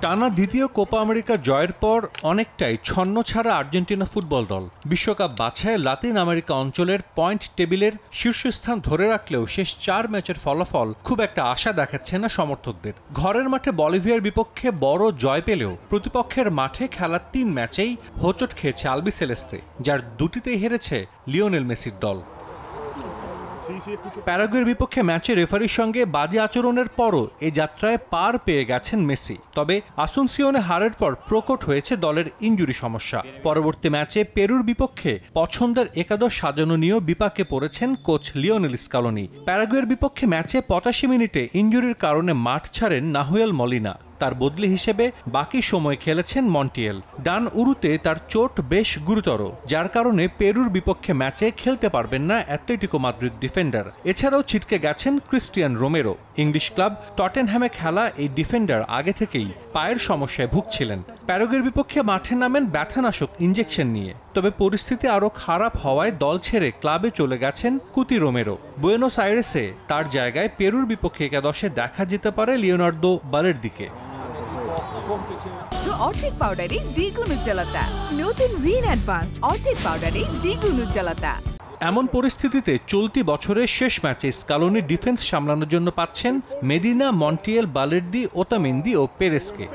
টানা দ্বিতীয় Copa America জয়ের পর অনেকটাই ছন্নছাড়া আর্জেন্টিনা ফুটবল দল। বিশ্বকাপ বাছাইয়ে লাতিন আমেরিকা অঞ্চলের পয়েন্ট টেবিলের শীর্ষস্থান ধরে রাখলেও শেষ 4 ম্যাচের ফলাফল খুব একটা আশা দেখাচ্ছে না সমর্থকদের। ঘরের মাঠে বলিভিয়ার বিপক্ষে বড় জয় পেলেও প্রতিপক্ষের মাঠে খেলা 3 ম্যাচেই হোঁচট খেয়েছে আলবিসেলেস্তে, যার দুটিতেই হেরেছে লিওনেল মেসির দল। প্যারাগুয়ের বিপক্ষে ম্যাচে রেফারির সঙ্গে বাজে আচরণের পরও এ যাত্রায় পার পেয়ে গেছেন মেসি। তবে আসুনসিওনে হারের পর প্রকট হয়েছে দলের ইনজুরি সমস্যা। পরবর্তী ম্যাচে পেরুর বিপক্ষে পছন্দের একাদশ সাজানো নিয়েও বিপাকে পড়েছেন কোচ লিওনেল স্কালোনি। প্যারাগুয়ের বিপক্ষে ম্যাচে 85 মিনিটে ইনজুরির কারণে মাঠ ছাড়েন নাহুয়েল মলিনা। তার বদলি হিসেবে বাকি সময় খেলেছেন মন্টিয়েল। ডান উরুতে তার চোট বেশ গুরুতর, যার কারণে পেরুর বিপক্ষে ম্যাচে খেলতে পারবেন না অ্যাটলেটিকো মাদ্রিদ ডিফেন্ডার। এছাড়াও ছিটকে গেছেন ক্রিস্টিয়ান রোমেরো। ইংলিশ ক্লাব টটেনহ্যামে খেলা এই ডিফেন্ডার আগে থেকেই পায়ের সমস্যায় ভুগছিলেন। প্যারাগুয়ের বিপক্ষে মাঠে নামেন ব্যথানাশক ইনজেকশন নিয়ে। তবে পরিস্থিতি আরও খারাপ হওয়ায় দল ছেড়ে ক্লাবে চলে গেছেন কুতি রোমেরো। বুয়েনোস আইরেসে তার জায়গায় পেরুর বিপক্ষে একাদশে দেখা যেতে পারে লিওনার্দো বালেরদিকে। অর্ধেক পাউডারে দ্বিগুণ উজ্জ্বলতা। নতুন রিন অ্যাডভান্সড অর্ধেক পাউডারে দ্বিগুণ উজ্জ্বলতা। এমন পরিস্থিতিতে চলতি বছরের শেষ ম্যাচে স্কালোনি ডিফেন্স সামলানোর জন্য পাচ্ছেন মেদিনা, মন্টিয়েল, বালের্দি, ওতামেন্দি ও পেরেসকে।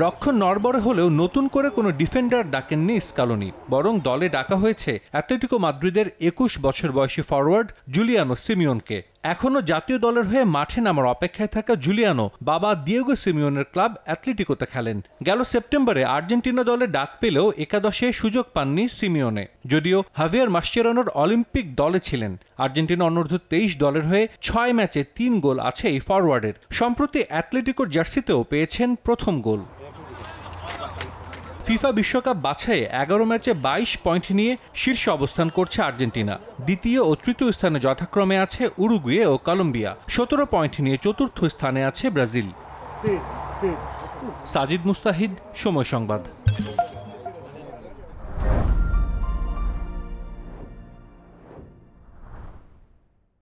রক্ষণ নড়বড়ে হলেও নতুন করে কোনো ডিফেন্ডার ডাকেননি স্কালোনি, বরং দলে ডাকা হয়েছে অ্যাটলেটিকো মাদ্রিদের 21 বছর বয়সী ফরওয়ার্ড জুলিয়ানো সিমিওনকে। এখনও জাতীয় দলের হয়ে মাঠে নামার অপেক্ষায় থাকা জুলিয়ানো বাবা দিয়েগো সিমিওনের ক্লাব অ্যাটলেটিকোতে খেলেন। গেল সেপ্টেম্বরে আর্জেন্টিনা দলে ডাক পেলেও একাদশে সুযোগ পাননি সিমিওনে, যদিও হাভিয়ার মাসচেরানোর অলিম্পিক দলে ছিলেন। আর্জেন্টিনা অনূর্ধ্ব 23 দলের হয়ে 6 ম্যাচে 3 গোল আছে এই ফরওয়ার্ডের। সম্প্রতি অ্যাটলেটিকোর জার্সিতেও পেয়েছেন প্রথম গোল। ফিফা বিশ্বকাপ বাছাইয়ে 11 ম্যাচে 22 পয়েন্ট নিয়ে শীর্ষে অবস্থান করছে আর্জেন্টিনা। দ্বিতীয় ও তৃতীয় স্থানে যথাক্রমে আছে উরুগুয়ে ও কলম্বিয়া। 17 পয়েন্ট নিয়ে চতুর্থ স্থানে আছে ব্রাজিল। সাজিদ মুস্তাহিদ, সময় সংবাদ।